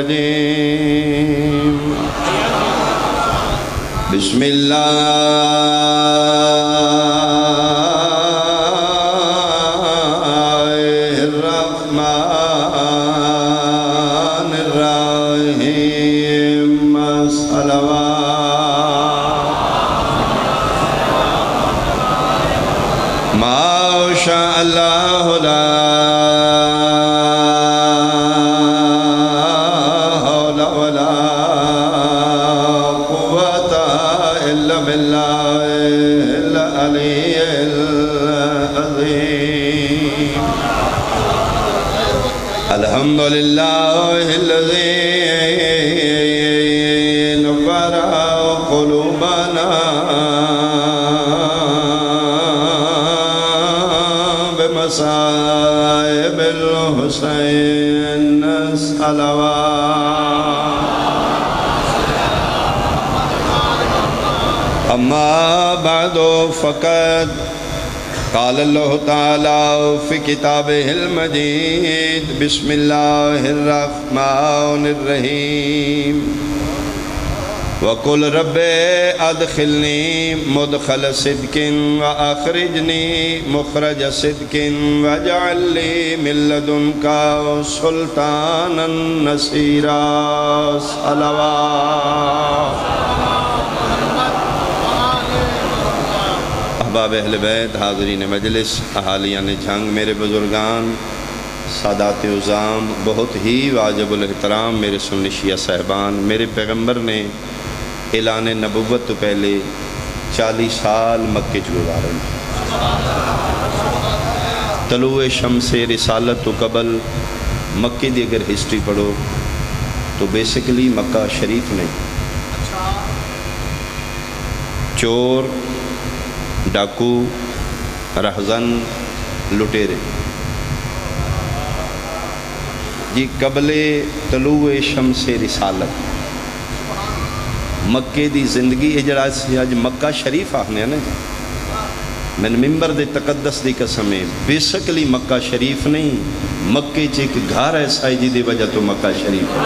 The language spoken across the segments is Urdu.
الرجيم بسم الله الرحمن الرحيم صلوات ما شاء الله لا الحمد لله الذي نور قلوبنا بمصائب الحسين صلوات أما بعد فقد قال الله تعالى في كتابه المجيد بسم الله الرحمن الرحيم وقل رب أدخلني مدخل صدق وأخرجني مخرج صدق واجعل لي من لدنك سلطانا نصيرا صلوات احباب اہل بیت، حاضرین مجلس، اہالیان جھنگ، میرے بزرگان، سادات عظام، بہت ہی واجب الاحترام میرے سنی شیعہ صاحبان، میرے پیغمبر نے اعلان نبوت تو پہلے 40 سال مکے گزارے۔ طلوع شمس رسالت تو قبل مکے دی اگر ہسٹری پڑھو تو بیسیکلی مکہ شریف نے چور، ڈاکو، رہزن، لٹیرے جی قبل طلوع شمس رسالت مکے دی زندگی اجڑا سی اج مکہ شریف آخنے ہیں نا میں ممبر دے تقدس دی قسم ہے بیسکلی مکہ شریف نہیں، مکے چ ایک گھر ایسا ہے جی دی وجہ تو مکہ شریف ہے۔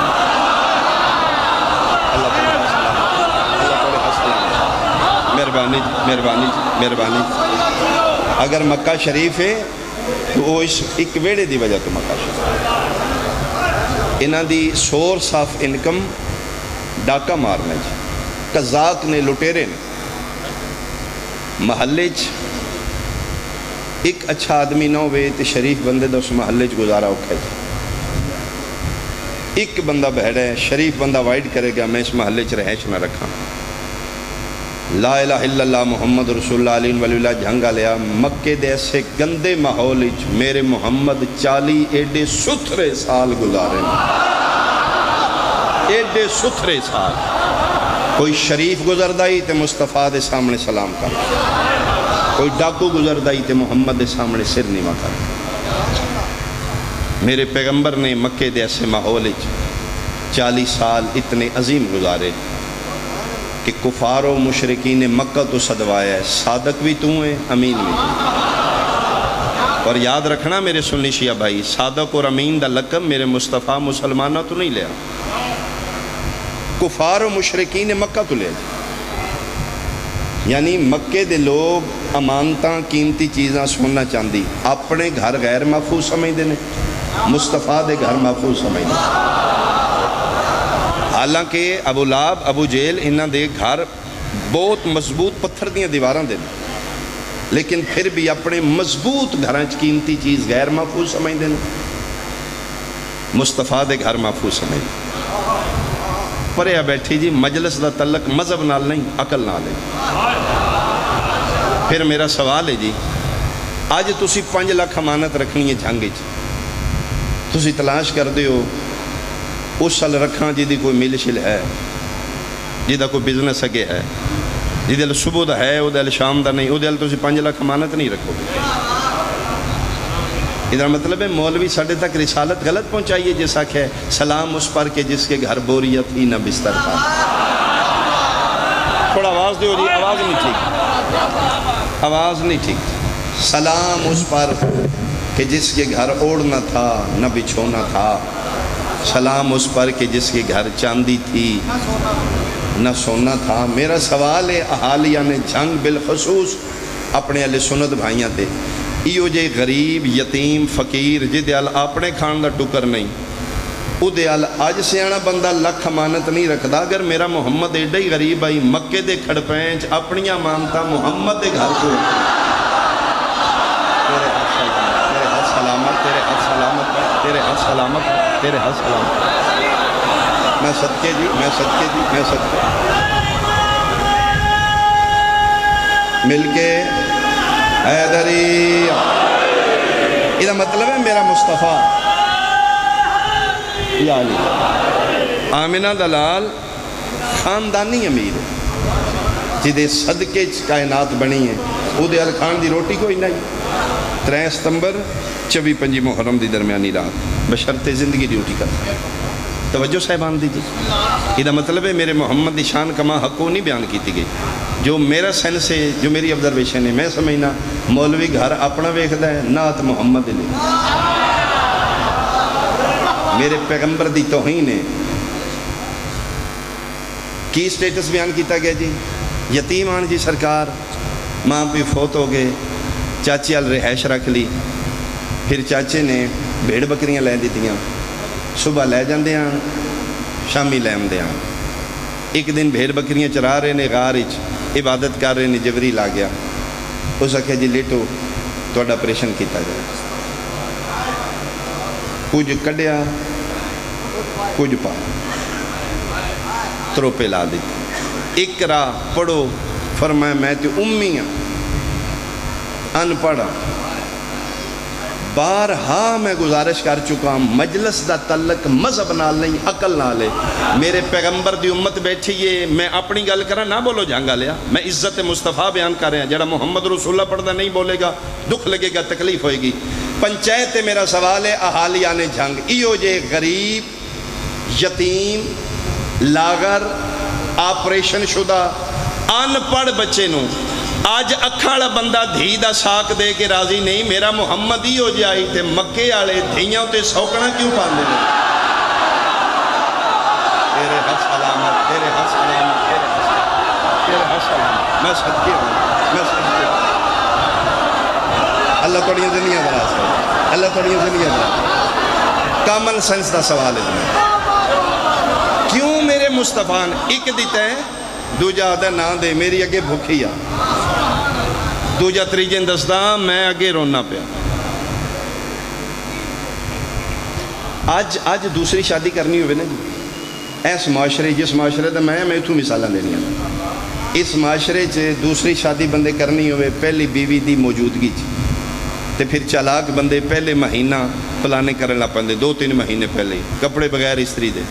مہربانی اگر مکہ شریف ہے تو وہ اس ایک ویڑے دی وجہ تو مکہ شریف انہاں دی سورس آف انکم ڈاکہ مارنے جی، قزاق نے، لٹیرے نے۔ محلے چ ایک اچھا آدمی نہ ہوئے تو شریف بندے دا اس محلے چ گزارا اوکھا جی۔ ایک بندہ بہڑا ہے، شریف بندہ وائٹ کرے گا میں اس محلے چ رہائش نہ رکھاں۔ لا الہ الا اللہ محمد رسول اللہ علیہ ولی اللہ جھنگا لیا مکے دے ایسے گندے ماحول میرے محمد 40 ایڈے ستھرے سال گزارے، ایڈے ستھرے سال۔ کوئی شریف گزردائی تے مصطفیٰ دے سامنے سلام کر، کوئی ڈاکو گزردائی تے محمد دے سامنے سر نیواں کر۔ میرے پیغمبر نے مکے دے ایسے ماحول 40 سال اتنے عظیم گزارے کہ کفار و مشرکین مکہ تو صدوایا ہے، صادق بھی تو ہے، امین بھی تو۔ اور یاد رکھنا میرے سنی شیعہ بھائی، صادق اور امین دا لقب میرے مصطفیٰ مسلمانہ تو نہیں لیا، کفار و مشرکین مکہ تو لیا۔ یعنی مکے دے لوگ امانتاں قیمتی چیزاں سننا چاندی، اپنے گھر غیر محفوظ سمجھ دینے، مصطفیٰ دے گھر محفوظ سمجھ دینے۔ حالانکہ ابو لہب، ابو جہل انہاں دے گھر بہت مضبوط پتھر دیاں دیواراں دے لیکن پھر بھی اپنے مضبوط گھراں چ قیمتی چیز غیر محفوظ سمجھ دینا، مصطفیٰ دے گھر محفوظ سمجھ دینا۔ پریا بیٹھی جی مجلس دا تعلق مذہب نال نہیں، عقل نال ہے۔ پھر میرا سوال ہے جی، آج تسی 5 لاکھ امانت رکھنی ہے جھنگ چ، تسی تلاش کر دیو اس سال رکھاں جی دی کوئی مل شل ہے، جی دا کوئی بزنس اگے ہے، جی دل صبح دا ہے، وہ دل شام دا نہیں، وہ دل تسی 5 لاکھ امانت نہیں رکھو گے۔ ادھر مطلب ہے مولوی ساڑھے تک رسالت غلط پہنچائیے جیسا کہ سلام اس پر کہ جس کے گھر بوریت ہی نہ بستر تھا۔ تھوڑا آواز دیو جی، آواز نہیں ٹھیک، آواز نہیں ٹھیک۔ سلام اس پر کہ جس کے گھر اوڑھنا تھا نہ بچھونا تھا، سلام اس پر کہ جس کے گھر چاندی تھی نہ سونا تھا۔ میرا سوال ہے احالیہ نے جنگ بالخصوص اپنے اہل سنت بھائیاں تے ایو جے غریب یتیم فقیر جدے ال اپنے کھان دا ٹکر نہیں او دے ال اج سیانا بندہ لکھ امانت نہیں رکھدا۔ اگر میرا محمد ایڈا ہی غریب آئی مکے دے کھڑپینچ اپنی امانتاں محمد دے گھر کو تیرے ہاتھ سلامت تیرے ہاتھ سلامت تیرے ہاتھ سلامت تیرے ہاتھ سلامت میں صدقے جی میں صدقے جی میں صدقے مل کے حیدری یہ مطلب ہے میرا مصطفیٰ یا علی آمنہ دلال خاندانی امیر ہے جدے صدقے کائنات بنی ہے او دے ال کھان دی روٹی کوئی نہیں 3 ستمبر 24-25 محرم دی درمیانی رات بشرط زندگی ڈیوٹی کرتا توجہ صاحبان دیجیے یہ مطلب ہے میرے محمد دی شان کما حقو نہیں بیان کیتی گئی جو میرا سینس ہے جو میری آبزرویشن ہے میں سمجھنا مولوی گھر اپنا ویکھدا ہے نعت محمد نے میرے پیغمبر دی توہین ہے کی سٹیٹس بیان کیتا گیا جی یتیم آن جی سرکار ماں پی فوت ہو گئے چاچی ال رہائش رکھ لی پھر چاچے نے بھیڑ بکریاں لے دیتیاں صبح لے جاندے ہیں شامی لے آندے ہیں ایک دن بھیڑ بکریاں چرا رہے نے غار وچ عبادت کر رہے نے جبریل آ گیا اس آکھیا جی لیٹو تہاڈا آپریشن کیتا جائے کچھ کڈیا کچھ پا تروپے لا دیتے اقرا پڑھو فرمایا میں تے امی ہاں ان پڑھا بارہا میں گزارش کر چکا مجلس دا تعلق مذہب نال نہیں عقل نال ہے میرے پیغمبر دی امت بیٹھی ہے میں اپنی گل کرا نہ بولو جھانگا لیا میں عزت مصطفیٰ بیان کر رہا جڑا محمد رسول اللہ پڑھدا نہیں بولے گا دکھ لگے گا تکلیف ہوئے گی پنچایت میرا سوال ہے احالیہ نے جنگ ایو جے غریب یتیم لاغر آپریشن شدہ ان پڑھ بچے نو آج اکھاڑا بندہ دھی دا ساک دے کے راضی نہیں میرا محمد ہی ہو جائی تے مکے آلے دھیاں تے سوکنا کیوں پاندے نے تیرے ہاتھ سلامت تیرے ہاتھ سلامت تیرے ہاتھ سلامت میں صدقے ہوں میں صدقے ہوں اللہ توڑیاں زندگیاں دراز ہے اللہ توڑیاں زندگیاں دراز کامن سینس دا سوال ہے تمہیں کیوں میرے مصطفیٰ ایک دیتا ہے دوجہ آدھا نہ دے میری اگے بھوکھی آ دوجہ تریجن دستا میں اگے رونا پیا آج دوسری شادی کرنی ہوئے نا جی ایس معاشرے جس معاشرے دا میں اتھو مثالہ لینی ہے اس معاشرے چے دوسری شادی بندے کرنی ہوئے پہلی بیوی دی موجودگی چی تے پھر چالاک بندے پہلے مہینہ پلانے کرنے لا پندے 2-3 مہینے پہلے ہی کپڑے بغیر استری دے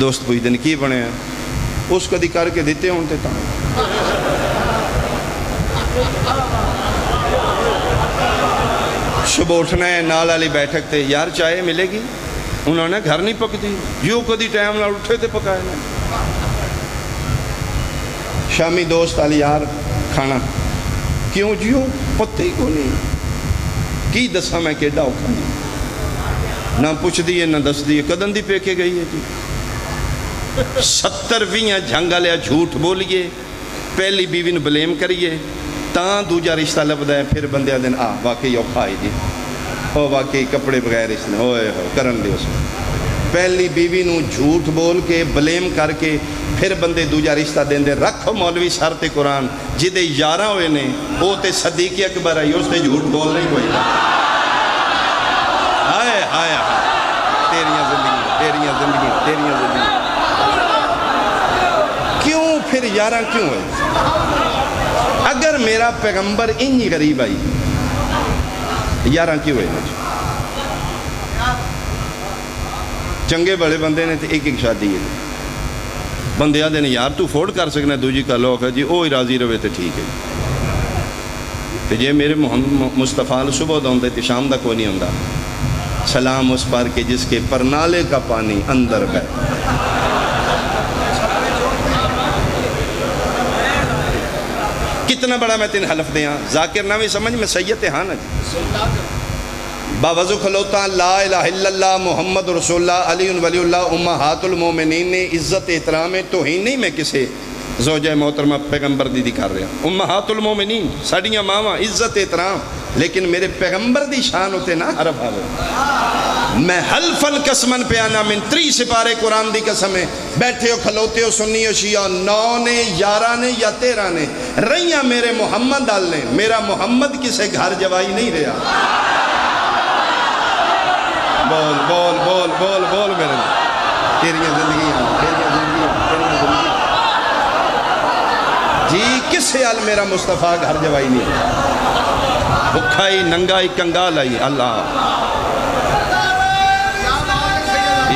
دوست پوچھ دن کی بنے ہیں اس کو کر کے دیتے ہونتے تھا صبح اٹھنا ہے نال علی بیٹھک تے یار چائے ملے گی انہوں نے گھر نہیں پکتی جو کدی ٹائم نہ اٹھے تے پکائے نا شامی دوست علی یار کھانا کیوں جیو پتے ہی کو نہیں کی دسا میں کیڈا اوکھا نہیں نہ پوچھ دیئے نہ دس دیئے قدم دی پیکے گئی ہے جی 70 جھنگا لیا جھوٹ بولیے پہلی بیوی نو بلیم کریے تاں دوجہ رشتہ لبدا ہے پھر بندے دن واقعی اوکھا آئی جی او واقعی کپڑے بغیر اس نے ہوئے ہو کرن دے اس میں پہلی بیوی نو جھوٹ بول کے بلیم کر کے پھر بندے دوجہ رشتہ دیں دے رکھو مولوی شرط قرآن جدے 11 ہوئے نے او تے صدیق اکبر آئی اس تے جھوٹ بول نہیں ہوئی ہائے ہائے تیریاں زندگی کیوں پھر 11 کیوں ہے اگر میرا پیغمبر انہی غریب آئی 11 کیوں ہے چنگے بڑے بندے نے ایک شادی ہے بندے آدھے نے یار تو فورڈ کر سکنا دوجی کا لوگ ہے جی او ہی راضی روے تو ٹھیک ہے تو جے میرے محمد مصطفیٰ صبح دا ہوندے تو شام دا کوئی نہیں ہوندہ سلام اس پر کہ جس کے پرنالے کا پانی اندر ہے کتنا بڑا میں تین حلف دیاں ذاکر نامی سمجھ میں سید ہاں نا جی باوضو کھلوتا لا الہ الا اللہ محمد رسول اللہ علی ولی اللہ امہات المومنین نے عزت احترام توہین نہیں میں کسے زوجہ محترمہ پیغمبر دی کر رہا امہات المومنین ساڑیاں ماما عزت احترام لیکن میرے پیغمبر دی شان ہوتے نا حرف آوے میں حلفن قسمن پیانا من 3 سپارے قرآن دی قسمیں بیٹھے ہو کھلوتے ہو سنی ہو شیعہ 9 نے 11 نے یا 13 نے رہیاں میرے محمد ڈال نے میرا محمد کسے گھر جوائی نہیں رہا بول بول بول بول بول میرے تیریاں زندگیاں جی کسے ال میرا مصطفیٰ گھر جوائی نہیں رہا بکھائی ننگائی کنگال آئی اللہ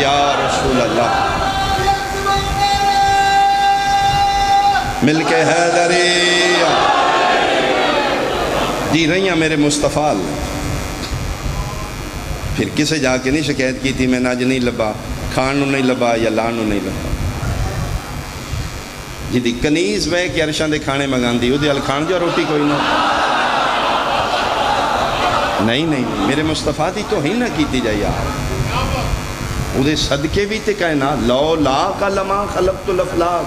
یا رسول اللہ مل کے حیدری جی رہیاں میرے مصطفیٰ پھر کسے جا کے نہیں شکایت کی تھی میں ناج نہیں لبا کھان نو نہیں لبا یا لان نو نہیں لبا جی دی کنیز بے کہ عرشان دے کھانے مگان دی او دی کھان جو روٹی کوئی نہ نہیں میرے مصطفیٰ دی تو ہی نہ کیتی جائے یار او دے صدقے بھی تے کہنا لو لا کا لما خلقت الافلاق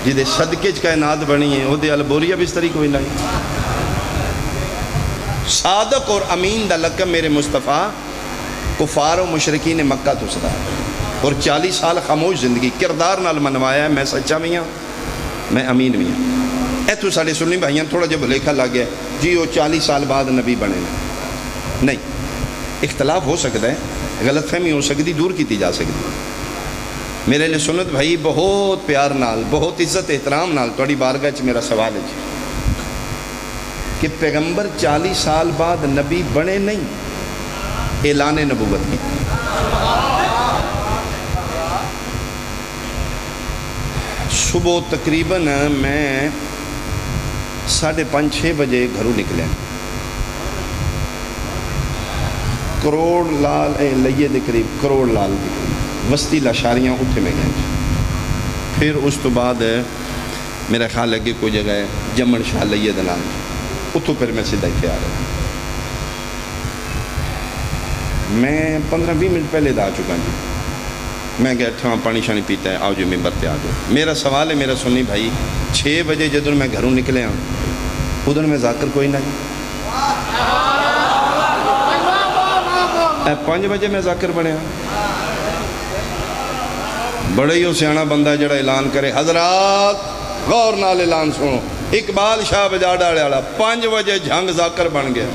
جی دے صدقے چ کائنات بنی ہے او دے بوریا بستری کوئی نہیں صادق اور امین دا لقب میرے مصطفیٰ کفار و مشرکین مکہ تو صدا اور 40 سال خاموش زندگی کردار نال منوایا ہے میں سچا بھی ہوں میں امین بھی ہوں اے تو ساڑھے سنی بھائیاں تھوڑا جب لکھا لگ گیا جی وہ 40 سال بعد نبی بنے نہیں اختلاف ہو سکتا ہے غلط فہمی ہو سکتی دور کی جا سکتی میرے لئے سنت بھائی بہت پیار نال بہت عزت احترام نال توڑی بارگاہ چ میرا سوال ہے کہ پیغمبر 40 سال بعد نبی بنے نہیں اعلان نبوت کی صبح تقریباً میں 5:30-6 بجے گھروں نکلے کروڑ لال لئیے دے قریب کروڑ لال دے قریب وسطی لاشاریاں اٹھے میں گئے پھر اس تو بعد میرا خیال لگے کوئی جگہ ہے جمن شاہ لئیے دلال اتھو پھر میں سیدھا ہی آ رہا میں 15-20 منٹ پہلے دا چکا جی میں گیا تھا پانی شانی پیتا ہے آؤ جو ممبر تے آ جاؤ میرا سوال ہے میرا سنی بھائی 6 بجے جدر میں گھروں نکلے ہوں ادھر میں ذاکر کوئی نہیں 5 بجے میں ذاکر بنے ہوں بڑے ہی سیانا بندہ جڑا اعلان کرے حضرات غور نال اعلان سنو اقبال شاہ بجا ڈالے والا 5 بجے جھنگ ذاکر بن گیا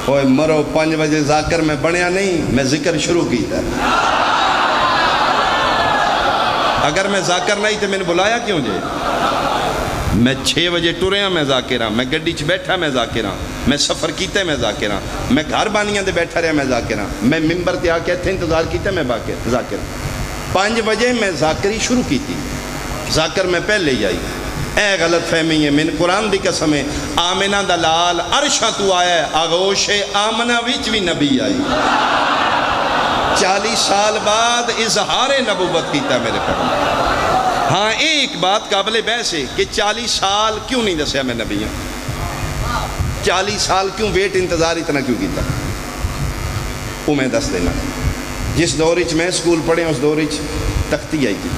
اوے مرو 5 بجے ذاکر میں بنیا نہیں میں ذکر شروع کی تھا اگر میں ذاکر نہیں تو میں نے بلایا کیوں جے میں 6 بجے ٹورے ہاں میں ذاکر ہاں میں گڈی چ بیٹھا میں ذاکر ہاں میں سفر کیتا میں ذاکر ہاں میں گھر بانیاں دے بیٹھا رہا میں ذاکر ہاں میں ممبر تے آ کے اتنے انتظار کیتا میں ذاکر 5 بجے میں ذاکری شروع کی تھی ذاکر میں پہلے ہی آئی اے غلط فہمی ہے من قرآن دی قسم ہے آمنہ دلال عرشہ تو آیا ہے آغوش آمنہ ویچ بھی نبی آئی 40 سال بعد اظہار نبوت کیتا میرے پیغمبر ہاں ایک بات قابل بحث ہے کہ 40 سال کیوں نہیں دسیا میں نبی ہوں 40 سال کیوں ویٹ انتظار اتنا کیوں کیتا وہ میں دس دینا جس دورچ میں سکول پڑھے اس دورچ تختی آئی تھی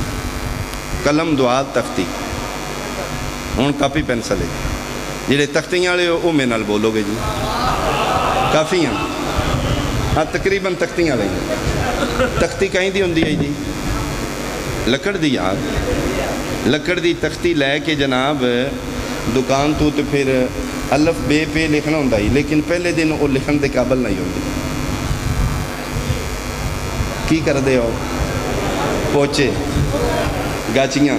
قلم دعا تختی ہوں کاپی پینسل ہے جڑے تختیاں والے وہ میرے نال بولو گے جی کافی ہیں ہاں تقریباً تختیاں والے تختی کہیں دی ہوندی ہے جی لکڑ دی یار لکڑ دی تختی لے کے جناب دکان تو پھر الف بے پہ لکھنا ہوندہ ہی لیکن پہلے دن وہ لکھن دے قابل نہیں ہوندی کی کر دے ہو پوچے گاچیاں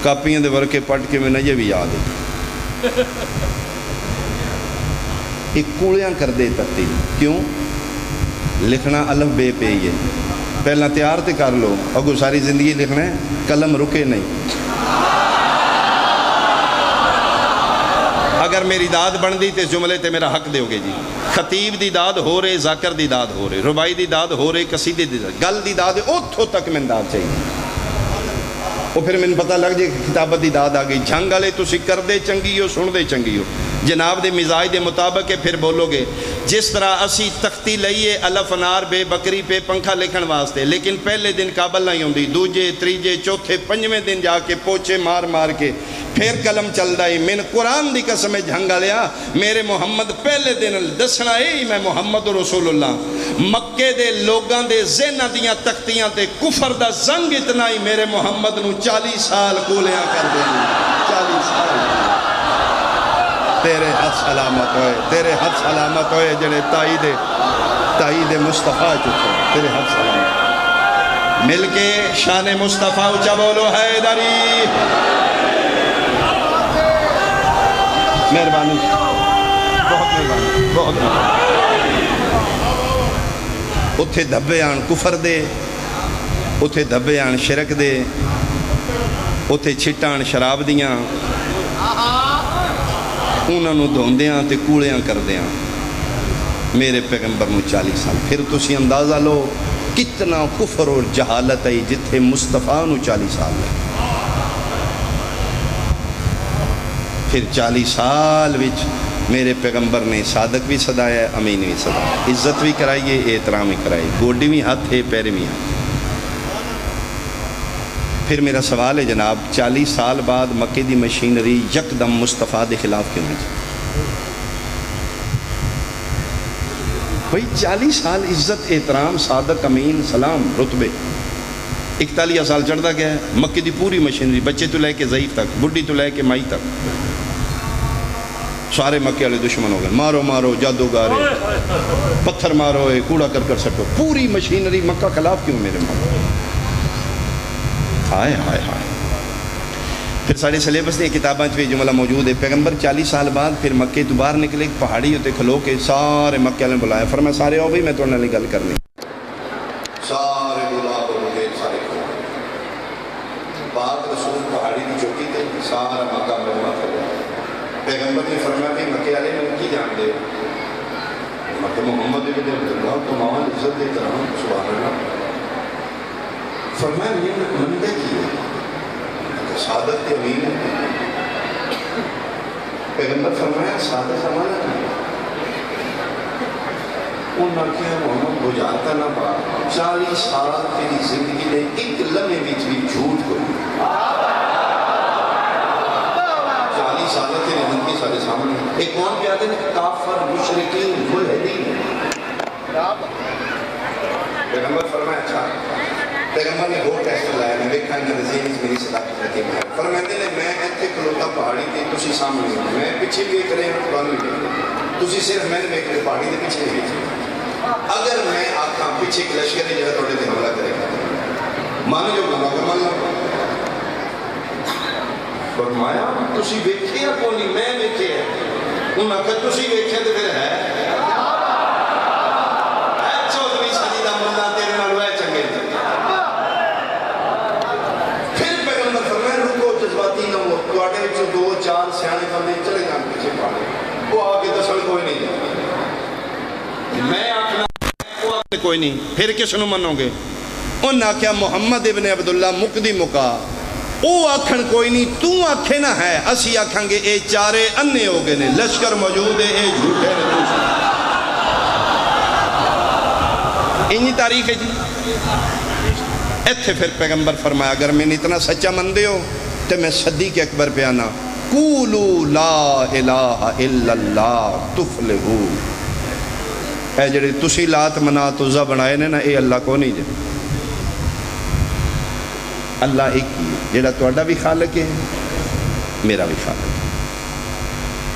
کاپیاں دے ورکے پڑھ کے میں نجے بھی یاد ہے ایک کوڑیاں کر دے تختی کیوں لکھنا الف بے پہ ہی ہے پہلا تیار تے کر لو اگو ساری زندگی لکھنا ہے قلم رکے نہیں اگر میری داد بن دی تے جملے تے میرا حق دے ہوگے جی خطیب دی داد ہو رہے ذاکر دی داد ہو رہے ربائی دی داد ہو رہے قصیدے دی داد گل دی داد اتھو تک میں داد چاہیے وہ پھر میں پتہ لگ جائے کہ کتابت دی داد آ گئی جھنگ والے تسی کر دے چنگی ہو سن دے چنگی ہو جناب دے مزاج دے مطابق ہے پھر بولو گے. جس طرح اسی تختی لئیے الف انار بے بکری پہ پنکھا لکھن واسطے، لیکن پہلے دن قابل نہیں ہوندی، دوجے تریجے چوتھے پنجویں دن جا کے پوچھے مار مار کے پھر قلم چل رہا ہے. میں نے قرآن دی قسم جھنگا لیا میرے محمد پہلے دن دسنا ہے میں محمد رسول اللہ. مکے دے لوگاں دے ذہناں دیاں تختیاں تے کفر دا زنگ اتنا ہی میرے محمد نو 40 سال کولیاں کر دیں. 40 سال تیرے ہاتھ سلامت ہوئے، تیرے ہاتھ سلامت ہوئے جڑے تائید مصطفیٰ چکے، تیرے ہاتھ سلامت. مل کے شان مصطفیٰ اچھا بولو حیدری. مہربانی، بہت مہربانی، بہت مہربانی. اتھے دھبے آن کفر دے، اتھے دھبے آن شرک دے، اتھے چھٹان شراب دیاں، انہوں نے دھوندیاں تے کوڑیاں کر دیاں. میرے پیغمبر نو 40 سال. پھر تسی اندازہ لو کتنا کفر اور جہالت ہے جتھے مصطفیٰ نو 40 سال ہے. پھر 40 سال وچ میرے پیغمبر نے صادق بھی صدایا، امین بھی صدایا، عزت بھی کرائیے، احترام بھی کرائی، گوڈی بھی ہاتھ ہے، پیر بھی ہاتھ. پھر میرا سوال ہے جناب 40 سال بعد مکے دی مشینری یکدم مصطفیٰ دے خلاف کیوں ہے؟ بھئی 40 سال عزت احترام صادق امین سلام رتبے، 41 سال چڑھتا گیا ہے. مکے دی پوری مشینری بچے تو لے کے ضعیف تک، بڈھی تو لے کے مائی تک، سارے مکے والے دشمن ہو گئے. مارو مارو جادوگارے، پتھر مارو، کوڑا کر سٹو. پوری مشینری مکہ خلاف کیوں میرے ماں؟ ہائے ہائے ہائے. پھر ساڑھے سلیبس نے کتاباں بھی جملہ موجود ہے. پیغمبر 40 سال بعد پھر مکے تو باہر نکلے، ایک پہاڑی ہوتے کھلو کے سارے مکے والے بلایا. فرمایا سارے آؤ بھئی میں تو انہوں نے گل کرنی. سارے بلا بلے سارے کھلو. پاک رسول پہاڑی کی چوکی تے سارا مکہ مجمع کر گیا. پیغمبر نے فرمایا کہ مکے والے میں کی جان دے؟ مکہ محمد بن عبداللہ تمام عزت دے کرام سبحان اللہ. فرمایا یہ مندے کی ہے صادق کے امین ہے. پیغمبر فرمایا صادق زمانہ کی انہاں کیا محمد بجھاتا نہ پا 40 سال تیری زندگی نے ایک لمحے بیچ بھی جھوٹ کوئی 40 سال تیری زندگی سارے سامنے. ایک کون پیادے نے کافر مشرکین ملحدین. پیغمبر فرمایا اچھا. پیغمبر نے وہ ٹیسٹ لایا میں دیکھا انہاں رزین میری صداقت رکھے میں فرماتے نے میں ایتھے کھلوتا پہاڑی تے تسی سامنے ہوں میں پیچھے بھی ایک رہے ہیں بانو بھی تسی صرف میں نے ایک رہے پہاڑی تے پیچھے بھی بیچے. اگر میں آکھاں پیچھے ایک لشکر جگہ توڑے تے حملہ کرے گا مانو جو گناہ کا مان لو. فرمایا تسی بیٹھے یا کونی میں بیٹھے ہیں. انہاں کہ تسی بیٹھے تے پھر ہے دو چار سیانے بندے چلے جان پیچھے پاڑے وہ آگے دسل کوئی نہیں جاتا. میں آکھنا وہ آگے کوئی نہیں. پھر کس نو منو گے؟ انہاں آکھیا محمد ابن عبداللہ مقدی مکا. او آکھن کوئی نہیں تو آکھے نہ ہے اسی آکھاں گے اے چارے انے ہو گئے نے لشکر موجود ہے اے جھوٹے نے. انہی تاریخ ہے جی. ایتھے پھر پیغمبر فرمایا اگر میں اتنا سچا مندے ہو تو میں صدیق اکبر پہ آنا قولو لا الہ الا اللہ تفلحو. اے جڑے تسی لات منات عزا بنائے نے نا اے اللہ کو نہیں جائے. اللہ ایک ہی ہے جڑا توڑا بھی خالق ہے میرا بھی خالق ہے.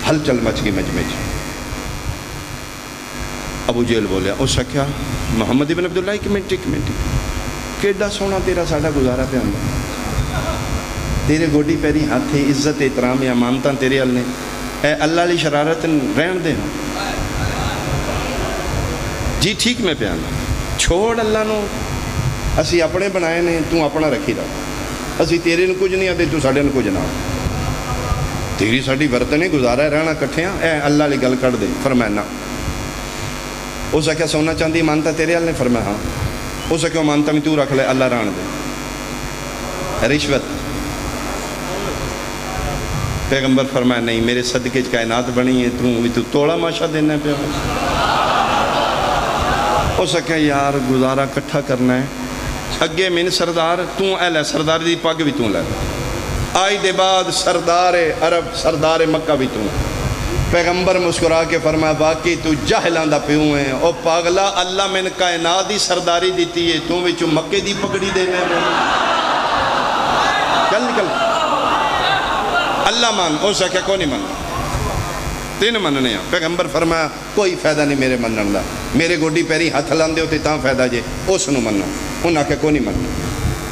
ہل چل مچ کی مجمع چ. ابو جہل بولیا اس کیا محمد ابن عبداللہ ایک منٹ کیڈا سونا تیرا ساڑا گزارا پہ آندا. تیرے گوڈی پیری ہاتھ عزت احترام یا مانتا تیرے اللہ نے اے اللہ علی شرارت رہن دے جی ٹھیک میں پہ آنا. چھوڑ اللہ نو اسی اپنے بنائے نے تو اپنا رکھی رہا. اسی تیرے نو کچھ نہیں آتے تو ساڑے نو کچھ نہ تیری ساڑی برتنے گزارا رہنا کٹھیاں اے اللہ علی گل کر دے. فرمایا نا. اس کیا سونا چاندی مانتا تیرے اللہ نے؟ فرمایا ہاں. اس کیا مانتا میں تو رکھ لے اللہ رہن دے. رشوت پیغمبر فرمایا نہیں، میرے صدقے کائنات بنی ہے، تو توڑا ماشا دینا پہ ہو سکے یار گزارا کٹھا کرنا ہے اگے من سردار اے لے سردار دی پگ بھی لے آج دے بعد سردار عرب سردار مکہ بھی پیغمبر مسکرا کے فرمایا باقی تو جہلاں دا پیوں ہے او پاگلا اللہ میں نے کائنات دی سرداری دیتی ہے تو وچوں مکے دی پگڑی دینا ہے چل نکل اللہ مان ہو سکے کو نہیں من تین مننے ہیں پیغمبر فرمایا کوئی فائدہ نہیں میرے منن دا میرے گوڈی پیری ہاتھ لاندے ہوتے تاں فائدہ جے اس نو مننا انہاں کہ کو نہیں مننا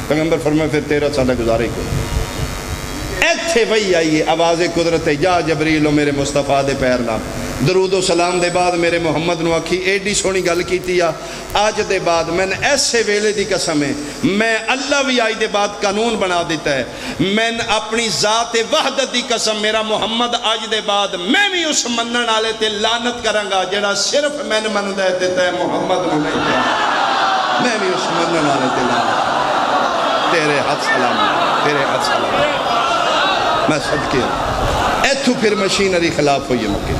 پیغمبر فرمایا پھر 13 سالہ گزارے کو ایتھے وہی آئیے آواز قدرت جا جبریل میرے مصطفیٰ دے پیر نام درود و سلام دے بعد میرے محمد نو آکھی ایڈی سونی گل کیتی آج دے بعد میں نے ایسے ویلے دی قسم ہے میں اللہ بھی آج دے بعد قانون بنا دیتا ہے میں اپنی ذات وحدت دی قسم میرا محمد آج دے بعد میں بھی اس منن والے تے لعنت کروں گا جڑا صرف میں نے من دے دیتا ہے محمد نو نہیں دیا میں بھی اس منن والے تے لعنت تیرے ہاتھ سلام میں صدقے ہوں ایتھو پھر مشینری خلاف ہوئی مکے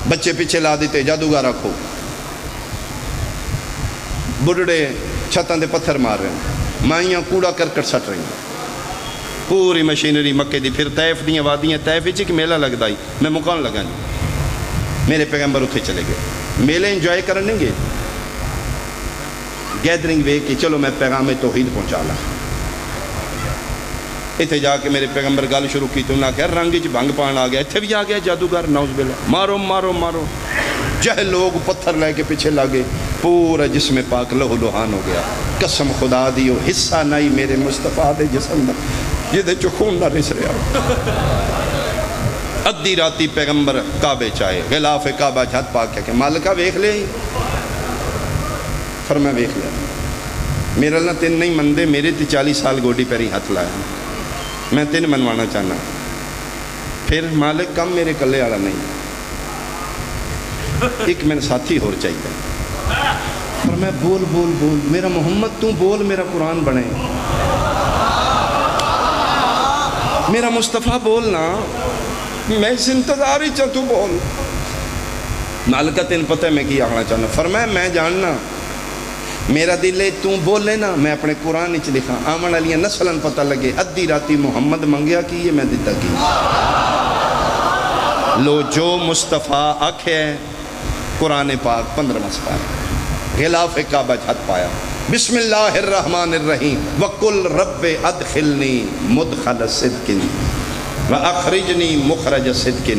بچے پیچھے لا دیتے جادوگار رکھو بڑھڑے چھتاں دے پتھر مار رہے ہیں مائیاں کوڑا کرکٹ سٹ رہی ہیں پوری مشینری مکے دی پھر طیف دیاں وادیاں طیف ایک میلہ لگ دائی میں مکان لگا نہیں میرے پیغمبر اتھے چلے گئے میلے انجوائے کرنے گے گیدرنگ وے کہ چلو میں پیغام توحید پہنچا لہا اتھے جا کے میرے پیغمبر گل شروع کی تو انہاں کہا رنگی چھ بھنگ پان آ گیا اتھے بھی آ گیا جادوگر نعوذ باللہ مارو مارو مارو جہل لوگ پتھر لے کے پیچھے لگے پورا جسم پاک لہو لوہان ہو گیا قسم خدا دیو حصہ نہیں میرے مصطفیٰ دے جسم دا یہ دے چو خون نہ رس رہا ادھی راتی پیغمبر کعبے چاہے غلاف کعبہ جھت پاک کہ مالکہ ویکھ لے فرمایا ویکھ لے میرا اللہ تین نہیں مندے میرے تی 40 سال گوڈی پیری ہاتھ لائے میں تین منوانا چاہنا پھر مالک کم میرے کلے آڑا نہیں ایک میں ساتھی ہور چاہیے اور میں بول بول بول میرا محمد تو بول میرا قرآن بنے میرا مصطفیٰ بولنا میں اس انتظار ہی چاہ تو بول مالکہ تین پتہ ہے میں کی آگنا چاہنا فرمایا میں جاننا میرا دل ہے تو بولے نا میں اپنے قرآن نیچ لکھا آمن علیہ نسلن پتہ لگے ادھی راتی محمد منگیا کی یہ میں دیتا کی لو جو مصطفیٰ آکھے قرآن پاک 15 مسپار غلاف کعبہ جھت پایا بسم اللہ الرحمن الرحیم وَقُلْ رَبِّ أَدْخِلْنِي مُدْخَلَ صِدْقٍ وَأَخْرِجْنِي مُخْرَجَ صِدْقٍ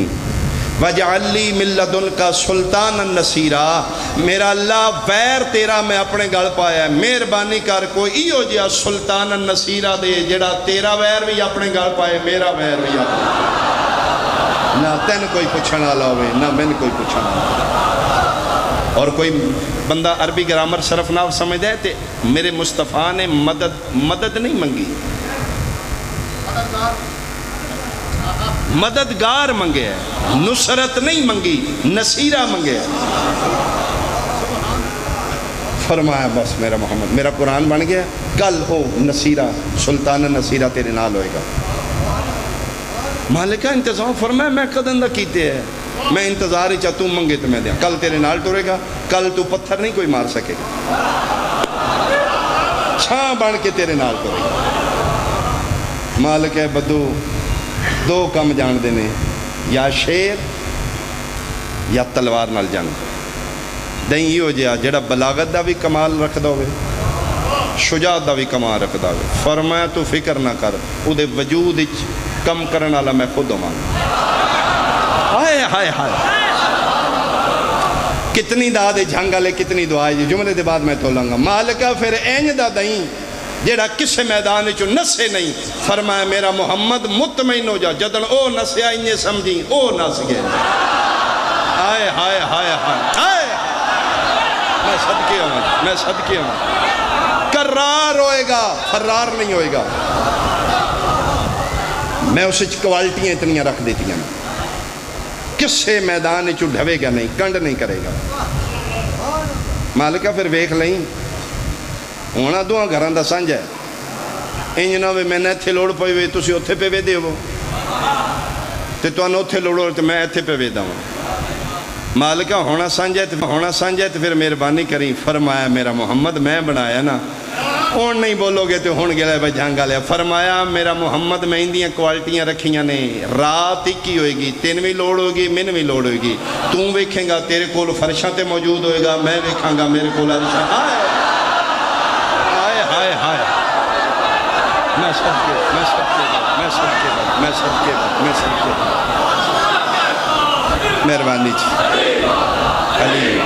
وَجَعَلْ لِي مِن لَّدُنْكَ سُلْطَانًا نَصِيرًا میرا اللہ ویر تیرا میں اپنے گل پایا ہے مہربانی کر کوئی ایو جیا سلطانًا نصیرا دے جڑا تیرا ویر بھی اپنے گل پائے میرا ویر بھی اپنے نہ تین کوئی پوچھنا لاوے نہ میں کوئی پوچھنا اور کوئی بندہ عربی گرامر صرف ناو سمجھ دے تے میرے مصطفیٰ نے مدد نہیں منگی مددگار منگے ہے نصرت نہیں منگی نصیرہ منگے ہے فرمایا بس میرا محمد میرا قرآن بن گیا کل ہو نصیرہ سلطان نصیرہ تیرے نال ہوئے گا مالکہ انتظام فرمایا میں قدندہ کیتے ہیں میں انتظار ہی چاہ تو منگے تو میں دیا کل تیرے نال ٹورے گا کل تو پتھر نہیں کوئی مار سکے گا چھاں بن کے تیرے نال ٹورے گا مالکہ بدو دو کم جان دینے یا شیر یا تلوار نال جنگ دیں ہی ہو جیا جڑا بلاغت دا بھی کمال رکھ دوے شجاعت دا بھی کمال رکھ دوے فرمایا تو فکر نہ کر او دے وجود اچ کم کرنا اللہ میں خود ہوں ہائے ہائے ہائے کتنی دا دے جھنگا لے کتنی دعائی جملے دے بعد میں تولوں گا مالکہ پھر اینج دا دائیں جیڑا کسے میدان چو نسے نہیں فرمایا میرا محمد مطمئن ہو جا جدن او نسے آئیں سمجھیں او نس گئے آئے ہائے ہائے ہائے میں صدقے ہوں کرار ہوئے گا فرار نہیں ہوئے گا میں اسے کوالٹیاں اتنیاں رکھ دیتی ہیں کسے میدان چو ڈھوے گا نہیں کنڈ نہیں کرے گا مالکہ پھر ویکھ لیں ہونا دعا گھران دا سانج ہے انجنا وے میں نے تھے لوڑ پوئی وے تسی اتھے پہ وے دے ہو تے تانوں اوتھے لوڑو تے میں ایتھے پہ ویدا ہوں مالکہ ہونا سانجھے تے پھر مہربانی کریں فرمایا میرا محمد میں بنایا نا اون نہیں بولو گے تو ہون گلے بھائی جھانگا لیا فرمایا میرا محمد میں اندیاں کوالٹیاں رکھیاں نے رات ایک ہی ہوئے گی تین بھی لوڑ ہوئے گی من بھی لوڑ ہوئے گی تم ویکھیں گا تیرے کول فرشاں تے موجود ہوئے گا میں ویکھاں گا میرے کول عرشاں آئے ہائے ہائے میں سب کے مہربانی علی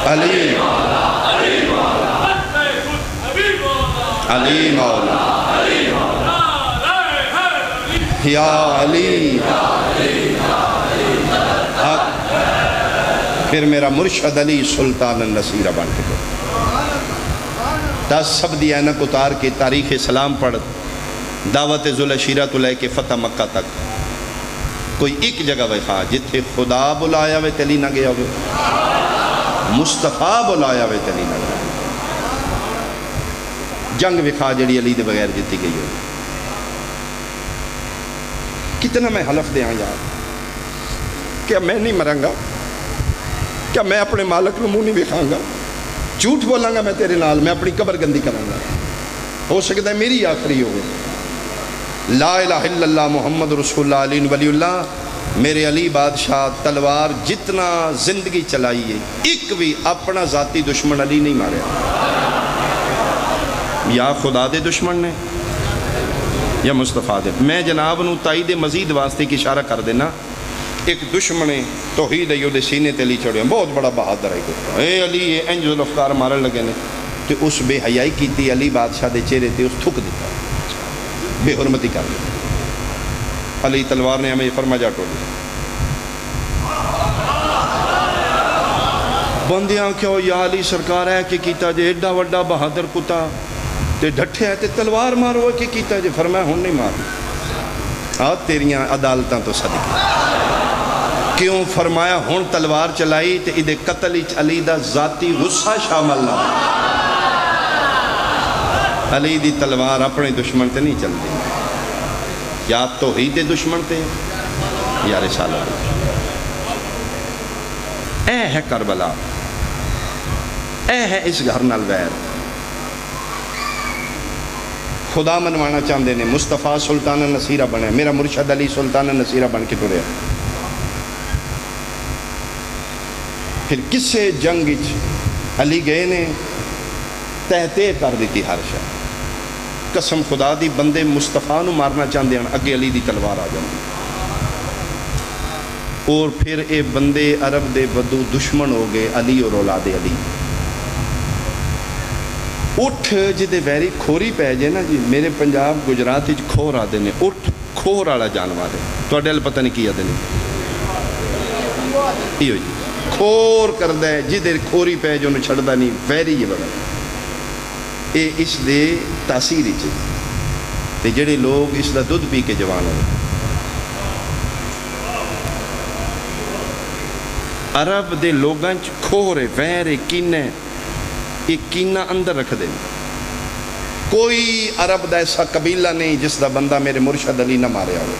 علی علی مولا یا علی پھر میرا مرشد علی سلطان النصیرہ بن کے دس سب دی اینک اتار کے تاریخ اسلام پڑھ دعوت ذوالعشیرہ تو لے کے فتح مکہ تک کوئی ایک جگہ ویخا جتھے خدا بلایا وے تلی نہ گیا ہوئے مصطفیٰ بلایا وے تلی نہ گیا جنگ ویخا جڑی علی دے بغیر جتی گئی ہوئی کتنا میں حلف دے یار کیا میں نہیں مروں گا کیا میں اپنے مالک نو منہ نہیں ویکھاں گا جھوٹ بولاں گا میں تیرے نال میں اپنی قبر گندی کراں گا ہو سکتا ہے میری آخری ہوگی لا الہ الا اللہ محمد رسول اللہ علی ولی اللہ میرے علی بادشاہ تلوار جتنا زندگی چلائی ہے ایک بھی اپنا ذاتی دشمن علی نہیں ماریا یا خدا دے دشمن نے یا مصطفیٰ دے میں جناب نو تائید مزید واسطے کی اشارہ کر دینا ایک دشمن توحید ایو دے سینے تے لی چڑھے بہت بڑا بہادر ہے اے علی اے انجل افکار مارن لگے نے تے اس بے حیائی کی تھی علی بادشاہ دے چہرے تے اس تھک دیتا بے حرمتی کر دیتا علی تلوار نے ہمیں فرما جا ٹوڑی بندیاں کیوں یا علی سرکار ہے کہ کیتا جے ایڈا وڈا بہادر کتا تے ڈھٹھے ہے تے تلوار مارو کہ کیتا جے فرمایا ہون نہیں مار تیریاں عدالتاں تو صدقے کیوں فرمایا ہون تلوار چلائی تے ادھے قتل علی دا ذاتی غصہ شامل نہ علی دی تلوار اپنے دشمن تے نہیں چل دی یا توحید دشمن تے یا رسالہ اے ہے کربلا اے ہے اس گھر نال ویر خدا منوانا چاہندے نے مصطفیٰ سلطان النصیرہ بنے میرا مرشد علی سلطان النصیرہ بن کے ٹریا پھر کسے جنگ علی گئے نے تہتے کر دیتی ہر شاہ قسم خدا دی بندے مصطفیٰ نو مارنا چاہندے ہیں اگے علی دی تلوار آ جاندی اور پھر اے بندے عرب دے بدو دشمن ہو گئے علی اور اولاد علی اٹھ جدے ویری کھوری پہ جائے نا جی میرے پنجاب گجرات ہی کھور آدھے نے اٹھ کھور آلا جانوار ہے تو اڈیل پتہ نہیں کیا دینے یہ جی کھور کر دے جدے کھوری پہ جو انہیں چھڑ دا نہیں ویری یہ بڑا اے اس دے تاثیری چیز تے جڑے لوگ اس دا دودھ پی کے جوان ہوئے عرب دے لوگاں کھورے ویرے کینے ایک کینہ اندر رکھ دیں کوئی عرب دا ایسا قبیلہ نہیں جس دا بندہ میرے مرشد علی نہ مارے آئے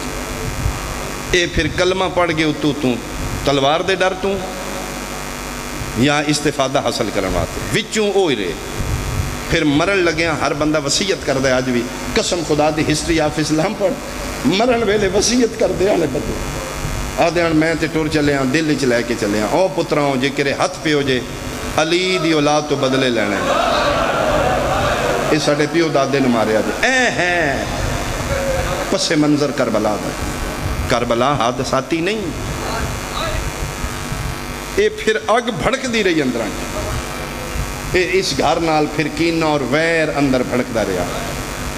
اے پھر کلمہ پڑھ گئے تو تلوار دے ڈر تو یا استفادہ حاصل کرواتے وچوں اوئی رہے پھر مرن لگے ہر بندہ وسیعت کر دے آج بھی قسم خدا دی ہسٹری آف اسلام پڑھ مرن ویلے وسیعت کر دے آنے بدو آدھے میں تے ٹور چلے ہیں دل چ لے کے چلے ہیں او پتراؤں جے کرے ہاتھ پہ ہو جے علی دی اولاد تو بدلے لینے اس ساڑھے پیو دادے نے مارے آدھے اے ہیں پس منظر کربلا دا کربلا حادثاتی نہیں اے پھر اگ بھڑک دی رہی اندران اے اس گھر نال پھر کینہ اور ویر اندر بھڑک دا رہا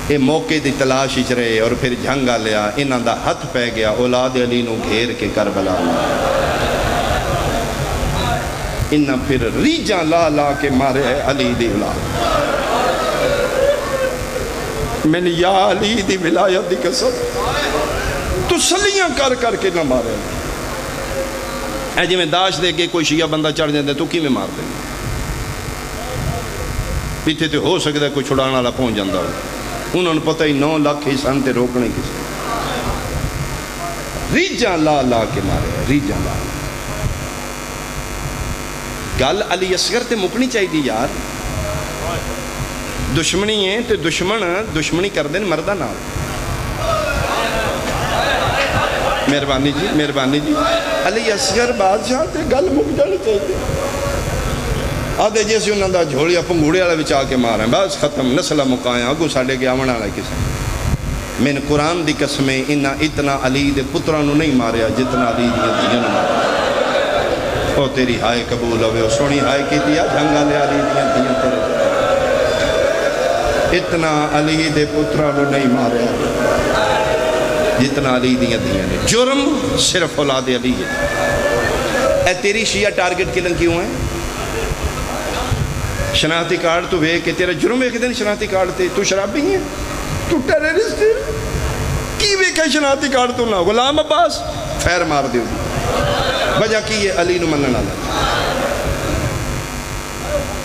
اے موقع دی تلاش اچ رہے اور پھر جھنگا لیا انہاں دا ہتھ پہ گیا اولاد علی نو گھیر کے کربلا انہاں پھر ریجاں لا لا کے مارے علی دی اولاد میں نے یا علی دی ولایت دی قسم تو سلیاں کر کر کے نہ مارے اے جی میں داش دے کے کوئی شیعہ بندہ چڑھ جاندے تو کی میں مار دیں پیچھے تے ہو سکتا ہے کوئی چھڑانا والا پہنچ جاندہ ہو انہوں نے پتہ ہی 9 لاکھ ہی سن تے روکنے کسی ریجاں لا لا کے مارے ریجاں لا گل علی اصغر تے مکنی چاہیے یار دشمنی ہے تے دشمنی کر دیں مردہ نہ مہربانی جی علی اصغر بادشاہ تے گل مک جانی چاہیے آدھے جیسے انہوں نے جھوڑیا پنگوڑے والا بچا کے مارا ہے بس ختم نسلہ مکایا اگو ساڑھے کے آمنا والا کسی میں نے قرآن دی قسمیں اتنا علی دے پترانو نہیں ماریا جتنا علی دیا دیاں ماریا او تیری ہائے قبول ہوئے سونی ہائے کی دیا جھنگا لے علی دیا دیاں تیرے اتنا علی دے پترانو نہیں ماریا جتنا علی دیا دیاں نے جرم صرف اولاد علی ہے اے تیری شیعہ ٹارگٹ کلن کیوں ہیں شناختی کارڈ تو وے کہ تیرا جرم ایک دن شناختی کارڈ تے تو شرابی ہیں تو ٹیررسٹ ہے کی وے کہ شناختی کارڈ تو نہ غلام عباس فیر مار دیو وجہ کی یہ علی نو منن والا